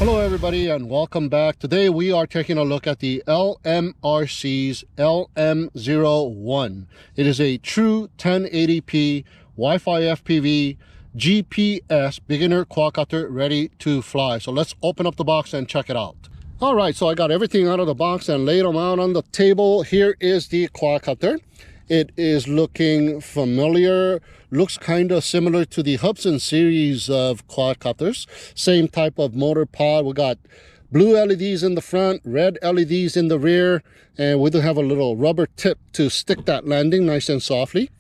Hello everybody and welcome back. Today we are taking a look at the LMRC's LM01. It is a true 1080p Wi-Fi FPV GPS beginner quadcopter ready to fly. So let's open up the box and check it out. All right, so I got everything out of the box and laid them out on the table. Here is the quadcopter. It is looking familiar, looks kind of similar to the Hubsan series of quadcopters. Same type of motor pod. We got blue LEDs in the front, red LEDs in the rear, and we do have a little rubber tip to stick that landing nice and softly.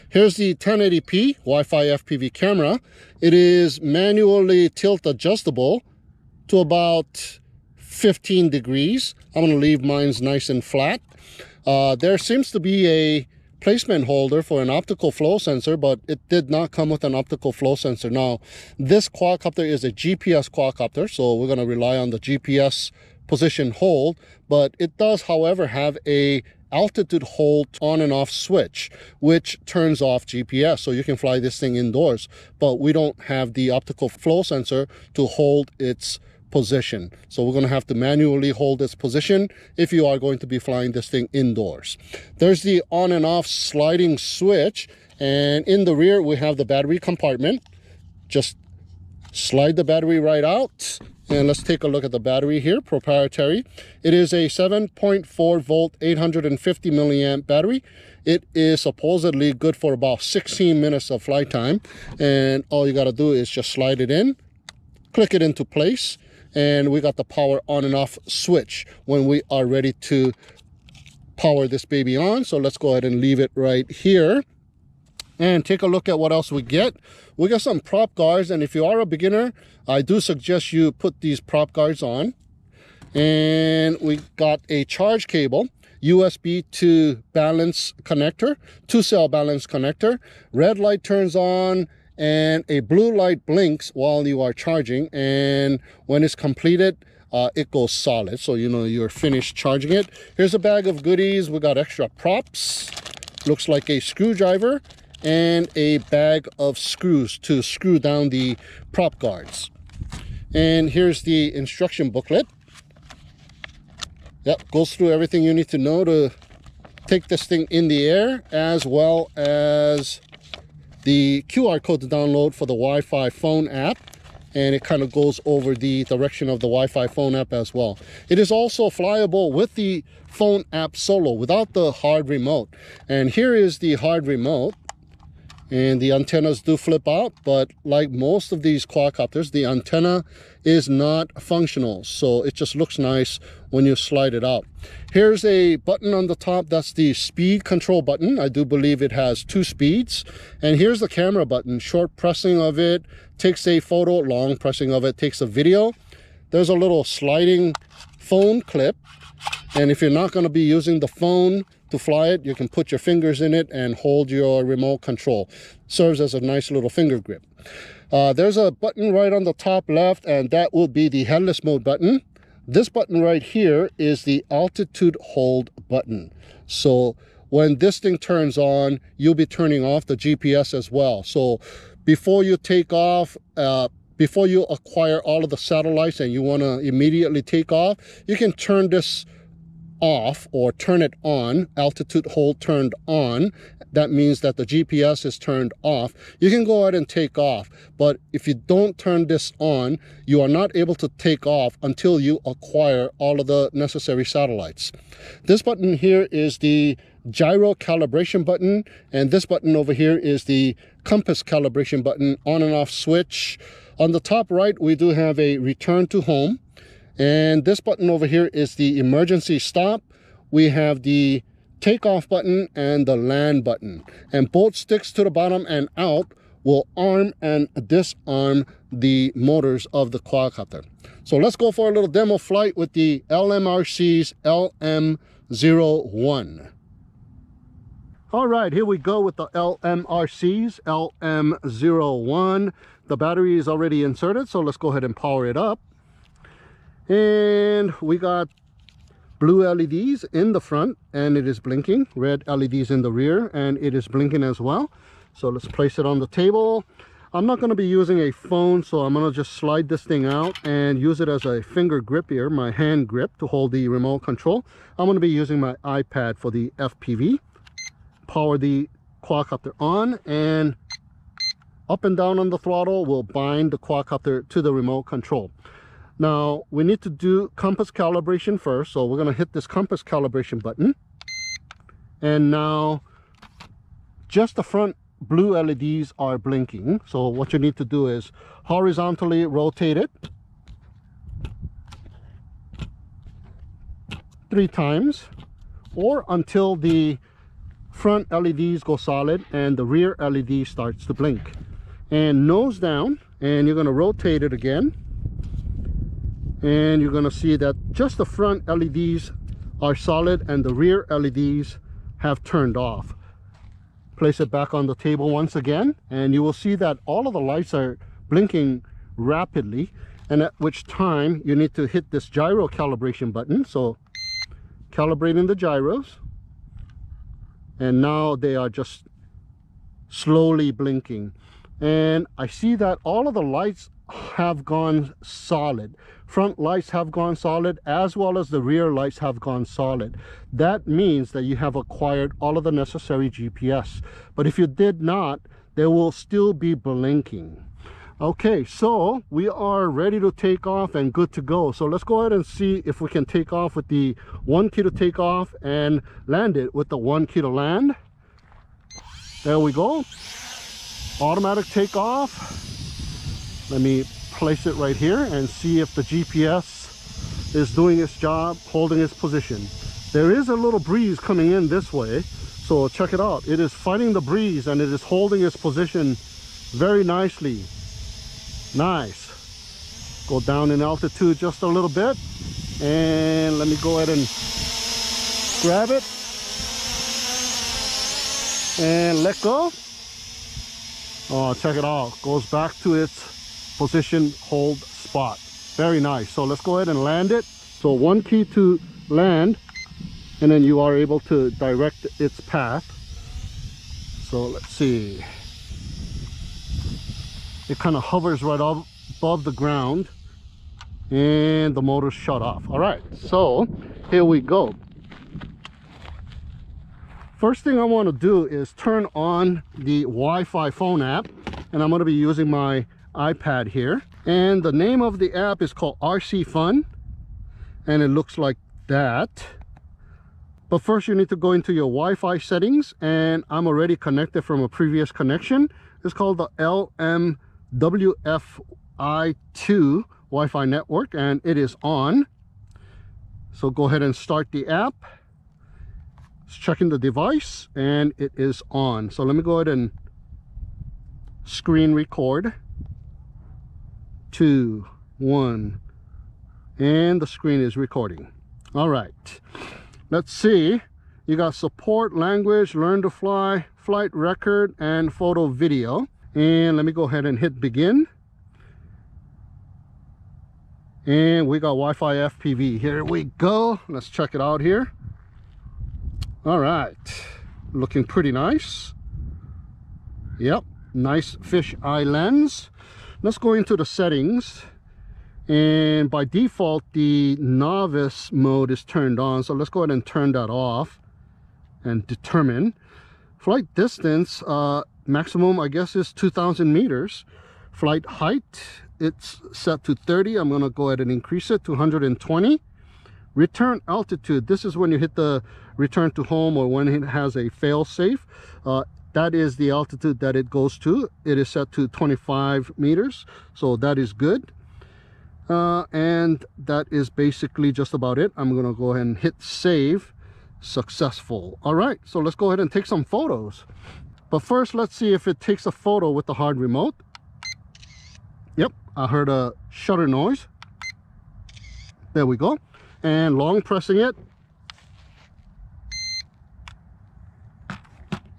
Here's the 1080p Wi-Fi FPV camera. It is manually tilt adjustable to about 15 degrees. I'm going to leave mine nice and flat. There seems to be a placement holder for an optical flow sensor, but it did not come with an optical flow sensor. Now, this quadcopter is a GPS quadcopter, so we're going to rely on the GPS position hold, but it does, however, have a altitude hold on and off switch, which turns off GPS, so you can fly this thing indoors, but we don't have the optical flow sensor to hold its position. So we're going to have to manually hold its position if you are going to be flying this thing indoors. There's the on and off sliding switch, and in the rear we have the battery compartment. Just slide the battery right out, and let's take a look at the battery here. Proprietary. It is a 7.4 volt 850 milliamp battery. It is supposedly good for about 16 minutes of flight time, and all you got to do is just slide it in, click it into place, and we got the power on and off switch when we are ready to power this baby on. So let's go ahead and leave it right here and take a look at what else we get. We got some prop guards, and if you are a beginner, I do suggest you put these prop guards on. And we got a charge cable, USB to balance connector, 2-cell balance connector. Red light turns on and a blue light blinks while you are charging, and when it's completed, it goes solid, so you know you're finished charging it. Here's a bag of goodies. We got extra props, looks like a screwdriver, and a bag of screws to screw down the prop guards. And here's the instruction booklet. Yep, goes through everything you need to know to take this thing in the air, as well as the QR code to download for the Wi-Fi phone app, and it kind of goes over the direction of the Wi-Fi phone app as well. It is also flyable with the phone app solo without the hard remote. And here is the hard remote, and the antennas do flip out, but like most of these quadcopters, the antenna is not functional, so it just looks nice when you slide it out. Here's a button on the top. That's the speed control button. I do believe it has 2 speeds. And here's the camera button. Short pressing of it takes a photo, long pressing of it takes a video. There's a little sliding phone clip, and if you're not going to be using the phone to fly it, you can put your fingers in it and hold your remote control. Serves as a nice little finger grip. There's a button right on the top left, and that will be the headless mode button. This button right here is the altitude hold button. So when this thing turns on, you'll be turning off the GPS as well. So before you take off, before you acquire all of the satellites and you want to immediately take off, you can turn this off or turn it on. Altitude hold turned on. That means that the GPS is turned off. You can go ahead and take off, but if you don't turn this on, you are not able to take off until you acquire all of the necessary satellites. This button here is the gyro calibration button, and this button over here is the compass calibration button, on and off switch. On the top right, we do have a return to home. And this button over here is the emergency stop. We have the takeoff button and the land button. And both sticks to the bottom and out will arm and disarm the motors of the quadcopter. So let's go for a little demo flight with the LMRC's LM01. All right, here we go with the LMRC's LM01. The battery is already inserted, so let's go ahead and power it up. And we got blue LEDs in the front, and it is blinking. Red LEDs in the rear, and it is blinking as well. So let's place it on the table. I'm not going to be using a phone, so I'm going to just slide this thing out and use it as a finger grip here, my hand grip, to hold the remote control. I'm going to be using my iPad for the FPV. Power the quadcopter on, and up and down on the throttle will bind the quadcopter to the remote control. Now we need to do compass calibration first, so we're going to hit this compass calibration button. And now just the front blue LEDs are blinking. So what you need to do is horizontally rotate it 3 times, or until the front LEDs go solid and the rear LED starts to blink. And nose down, and you're going to rotate it again, and you're going to see that just the front LEDs are solid and the rear LEDs have turned off. Place it back on the table once again, and you will see that all of the lights are blinking rapidly, and at which time you need to hit this gyro calibration button. So calibrating the gyros, and now they are just slowly blinking, and I see that all of the lights have gone solid. Front lights have gone solid, as well as the rear lights have gone solid. That means that you have acquired all of the necessary GPS. But if you did not, they will still be blinking. Okay, so we are ready to take off and good to go. So let's go ahead and see if we can take off with the 1 key to take off and land it with the 1 key to land. There we go. Automatic takeoff. Let me place it right here and see if the GPS is doing its job, holding its position. There is a little breeze coming in this way, so check it out. It is fighting the breeze and it is holding its position very nicely. Nice. Go down in altitude just a little bit, and let me go ahead and grab it and let go. Oh, check it out. Goes back to its position hold spot. Very nice. So let's go ahead and land it. So 1 key to land, and then you are able to direct its path. So let's see. It kind of hovers right above the ground, and the motor's shut off. All right, so here we go. First thing I want to do is turn on the Wi-Fi phone app, and I'm going to be using my iPad here, and the name of the app is called RC Fun, and it looks like that. But first you need to go into your Wi-Fi settings, and I'm already connected from a previous connection. It's called the LMWFI2 Wi-Fi network, and it is on. So go ahead and start the app. It's checking the device, and it is on. So let me go ahead and screen record. 2, 1, and the screen is recording. All right, let's see. You got support, language, learn to fly, flight record, and photo video. And let me go ahead and hit begin. And we got Wi-Fi FPV. Here we go. Let's check it out here. All right, looking pretty nice. Yep, nice fish eye lens. Let's go into the settings, and by default the novice mode is turned on, so let's go ahead and turn that off and determine flight distance. Maximum I guess is 2,000 meters. Flight height, it's set to 30. I'm going to go ahead and increase it to 120. Return altitude, this is when you hit the return to home, or when it has a failsafe. That is the altitude that it goes to. It is set to 25 meters, so that is good. And that is basically just about it. I'm gonna go ahead and hit save. Successful. All right, so let's go ahead and take some photos. But first, let's see if it takes a photo with the hard remote. Yep, I heard a shutter noise. There we go. And long pressing it,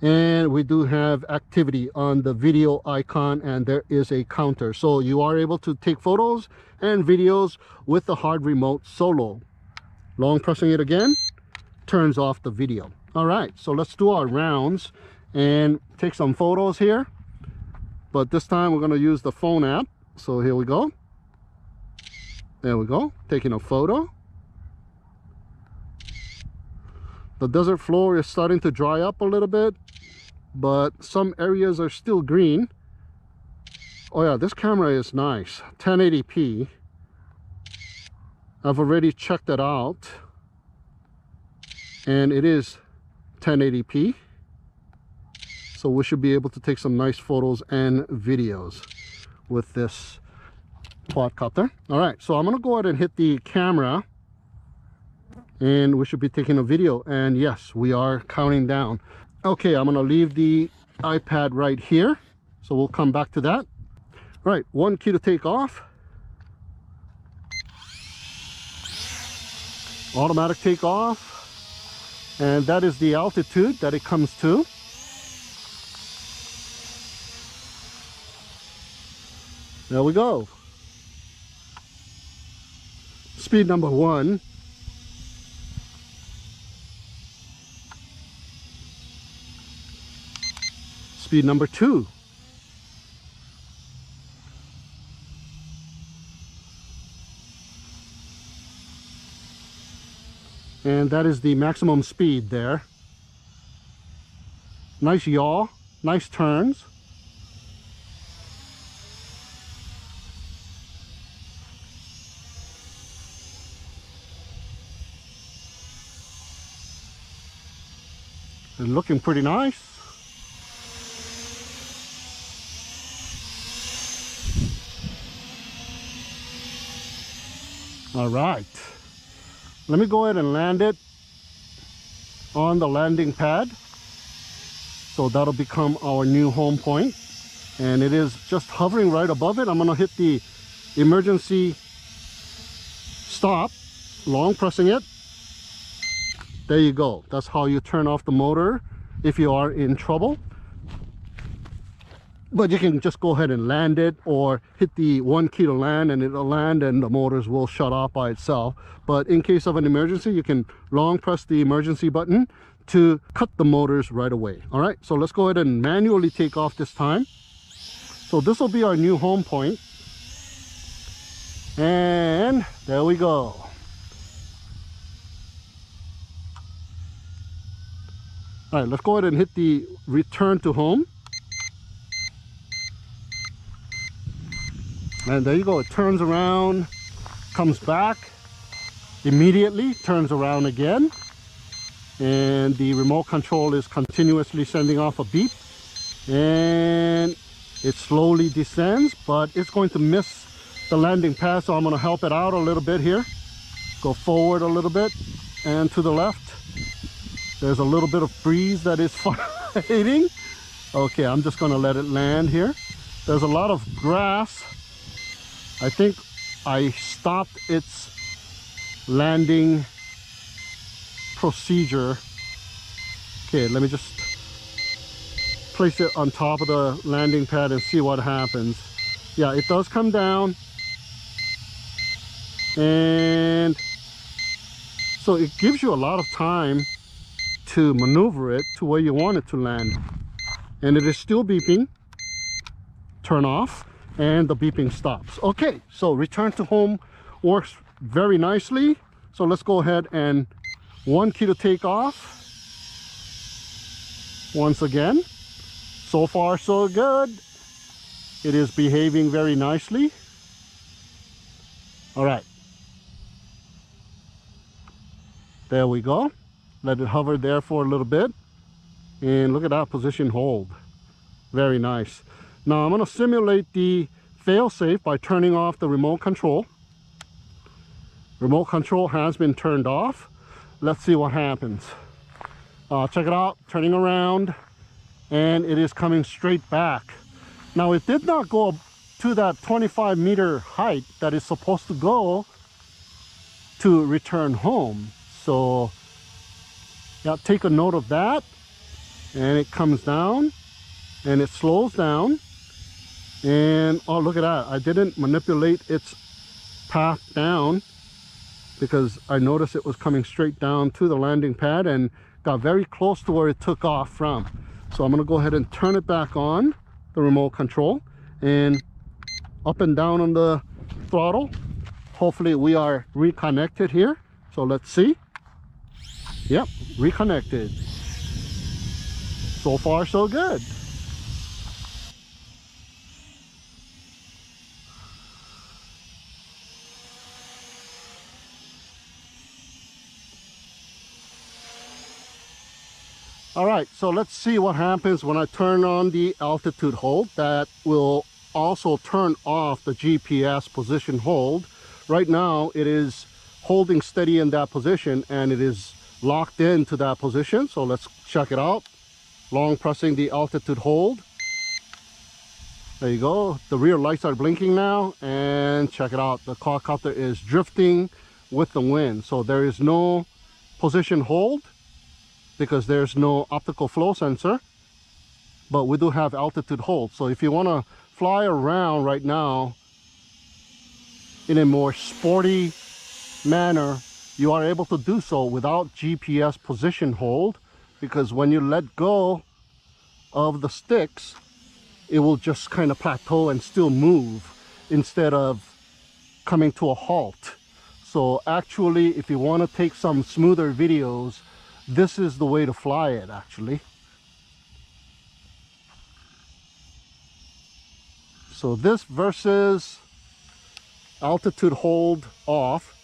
and we do have activity on the video icon, and there is a counter, so you are able to take photos and videos with the hard remote solo. Long pressing it again turns off the video. All right, so let's do our rounds and take some photos here. but this time we're going to use the phone app. So here we go. There we go, taking a photo. The desert floor is starting to dry up a little bit, but some areas are still green. Oh yeah, this camera is nice, 1080p. I've already checked it out, and it is 1080p. So we should be able to take some nice photos and videos with this quadcopter. All right, so I'm gonna go ahead and hit the camera, and we should be taking a video. And yes, we are counting down. Okay, I'm gonna leave the iPad right here, so we'll come back to that. Right, 1 key to take off. Automatic takeoff, and that is the altitude that it comes to. There we go. Speed number 1. Speed number 2. And that is the maximum speed there. Nice yaw, nice turns. They're looking pretty nice. All right. Let me go ahead and land it on the landing pad. So that'll become our new home point. And it is just hovering right above it. I'm gonna hit the emergency stop, long pressing it. There you go. That's how you turn off the motor if you are in trouble. But you can just go ahead and land it, or hit the 1 key to land, and it'll land and the motors will shut off by itself. But in case of an emergency, you can long press the emergency button to cut the motors right away. All right, so let's go ahead and manually take off this time. So this will be our new home point. And there we go. All right, let's go ahead and hit the return to home. And there you go, it turns around, comes back immediately, turns around again. And the remote control is continuously sending off a beep. And it slowly descends, but it's going to miss the landing pad, so I'm going to help it out a little bit here. Go forward a little bit and to the left. There's a little bit of breeze that is fighting. Okay, I'm just going to let it land here. There's a lot of grass. I think I stopped its landing procedure. Okay, let me just place it on top of the landing pad and see what happens. Yeah, it does come down. And so it gives you a lot of time to maneuver it to where you want it to land. And it is still beeping. Turn off. And the beeping stops. Okay, so return to home works very nicely. So let's go ahead and 1 key to take off. Once again, so far so good. It is behaving very nicely. All right, there we go. Let it hover there for a little bit, and look at that position hold. Very nice. Now I'm going to simulate the failsafe by turning off the remote control. Remote control has been turned off. Let's see what happens. Check it out, turning around, and it is coming straight back. Now it did not go to that 25-meter height that it's supposed to go to return home. So yeah, take a note of that. And it comes down and it slows down. And oh, look at that, I didn't manipulate its path down because I noticed it was coming straight down to the landing pad and got very close to where it took off from. So I'm going to go ahead and turn it back on. the remote control, and up and down on the throttle. Hopefully we are reconnected here. So let's see. Yep, reconnected. So far so good. All right, so let's see what happens when I turn on the altitude hold. That will also turn off the GPS position hold. Right now it is holding steady in that position and it is locked into that position. So let's check it out. Long pressing the altitude hold. There you go. The rear lights are blinking now, and check it out. The quadcopter is drifting with the wind. So there is no position hold because there's no optical flow sensor, but we do have altitude hold. So if you want to fly around right now in a more sporty manner, you are able to do so without GPS position hold, because when you let go of the sticks, it will just kind of plateau and still move instead of coming to a halt. So actually, if you want to take some smoother videos, this is the way to fly it actually. So this versus altitude hold off.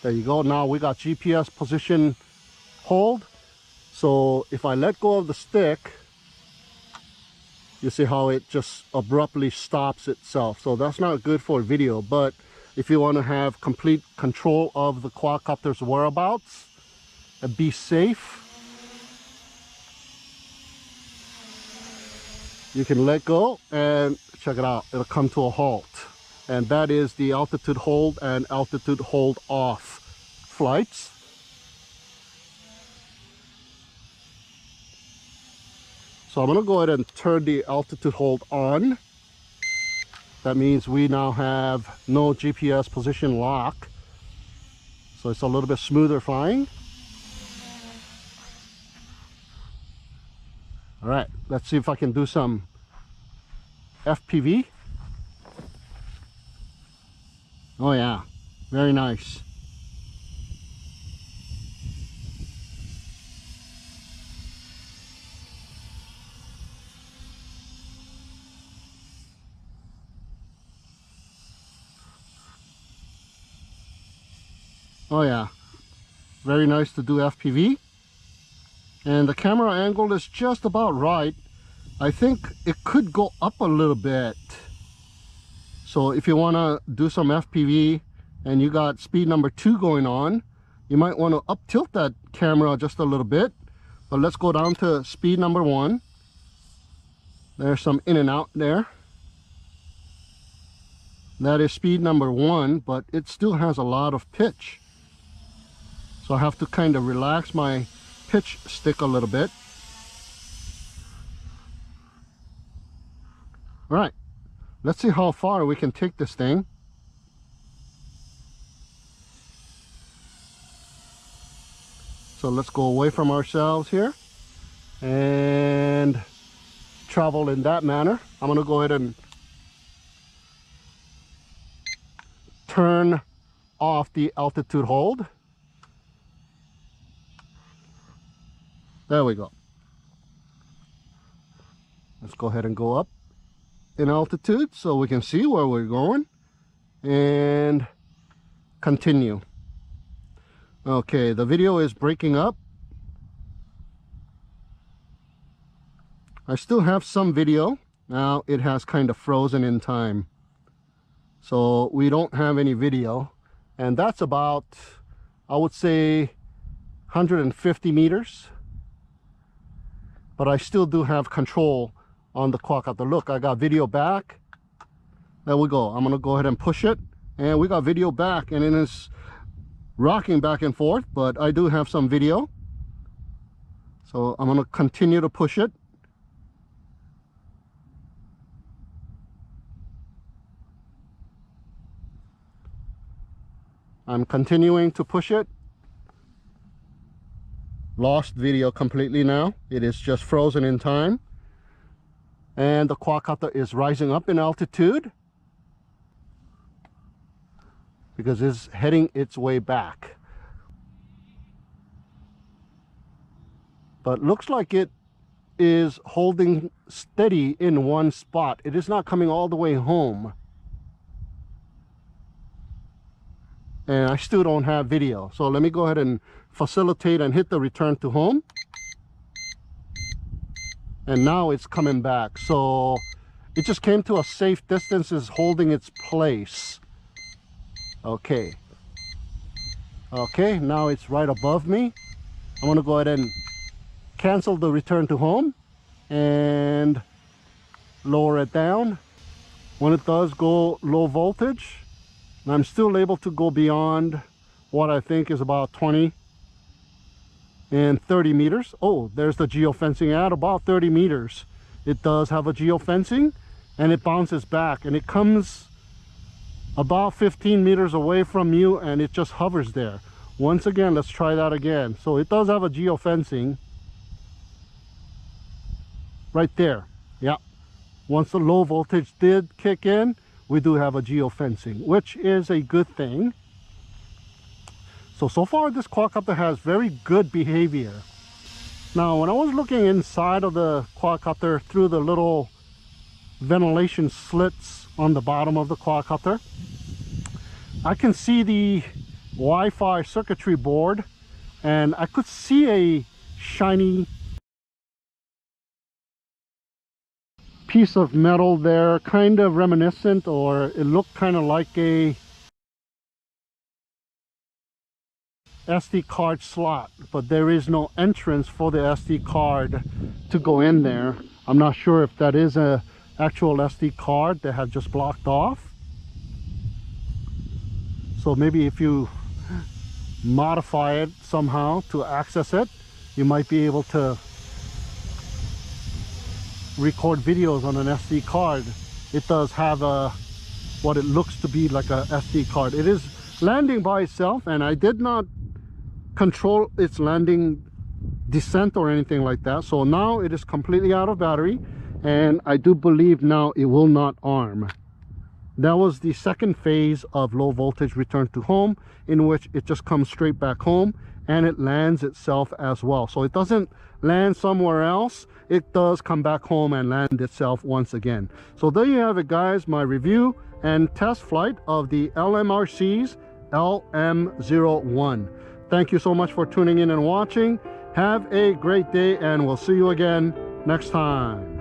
There you go. Now we got GPS position hold. So if I let go of the stick, you see how it just abruptly stops itself. So that's not good for video, but if you want to have complete control of the quadcopter's whereabouts and be safe, you can let go and check it out, it'll come to a halt. And that is the altitude hold and altitude hold off flights. So I'm going to go ahead and turn the altitude hold on. That means we now have no GPS position lock. So it's a little bit smoother flying. All right, let's see if I can do some FPV. Oh yeah, very nice. Oh yeah, very nice to do FPV. And the camera angle is just about right. I think it could go up a little bit. So if you want to do some FPV and you got speed number 2 going on, you might want to up tilt that camera just a little bit. But let's go down to speed number 1. There's some in and out there. That is speed number 1, but it still has a lot of pitch. So I have to kind of relax my pitch stick a little bit. All right, let's see how far we can take this thing. So let's go away from ourselves here and travel in that manner. I'm going to go ahead and turn off the altitude hold. There we go. Let's go ahead and go up in altitude so we can see where we're going and continue. Okay, the video is breaking up. I still have some video. Now it has kind of frozen in time. So we don't have any video. And that's about, I would say, 150 meters. But I still do have control on the quadcopter. Look, I got video back. There we go. I'm going to go ahead and push it. And we got video back. And it is rocking back and forth. But I do have some video. So I'm going to continue to push it. I'm continuing to push it. Lost video completely now. It is just frozen in time. and the quadcopter is rising up in altitude because it's heading its way back. But looks like it is holding steady in one spot. It is not coming all the way home. And I still don't have video. So let me go ahead and facilitate and hit the return to home. And now it's coming back. So it just came to a safe distance, is holding its place. Okay. Okay, now it's right above me. I'm gonna go ahead and cancel the return to home and lower it down. When it does go low voltage, I'm still able to go beyond what I think is about 20 and 30 meters. Oh, there's the geofencing at about 30 meters. It does have a geofencing, and it bounces back, and it comes about 15 meters away from you, and it just hovers there. Once again, let's try that again. So it does have a geofencing right there. Yeah, once the low voltage did kick in, we do have a geofencing, which is a good thing. So far this quadcopter has very good behavior. Now, when I was looking inside of the quadcopter through the little ventilation slits on the bottom of the quadcopter, I can see the Wi-Fi circuitry board, and I could see a shiny piece of metal there, kind of reminiscent, or it looked kind of like a SD card slot, but there is no entrance for the SD card to go in there. I'm not sure if that is a actual SD card they have just blocked off. So maybe if you modify it somehow to access it, you might be able to record videos on an SD card. It does have a what it looks to be like a SD card. It is landing by itself, and I did not control its landing descent or anything like that. So now it is completely out of battery, and I do believe now it will not arm. That was the second phase of low voltage return to home, in which it just comes straight back home and it lands itself as well. So it doesn't land somewhere else, it does come back home and land itself once again. So there you have it, guys, my review and test flight of the LMRC's LM01. Thank you so much for tuning in and watching. Have a great day, and we'll see you again next time.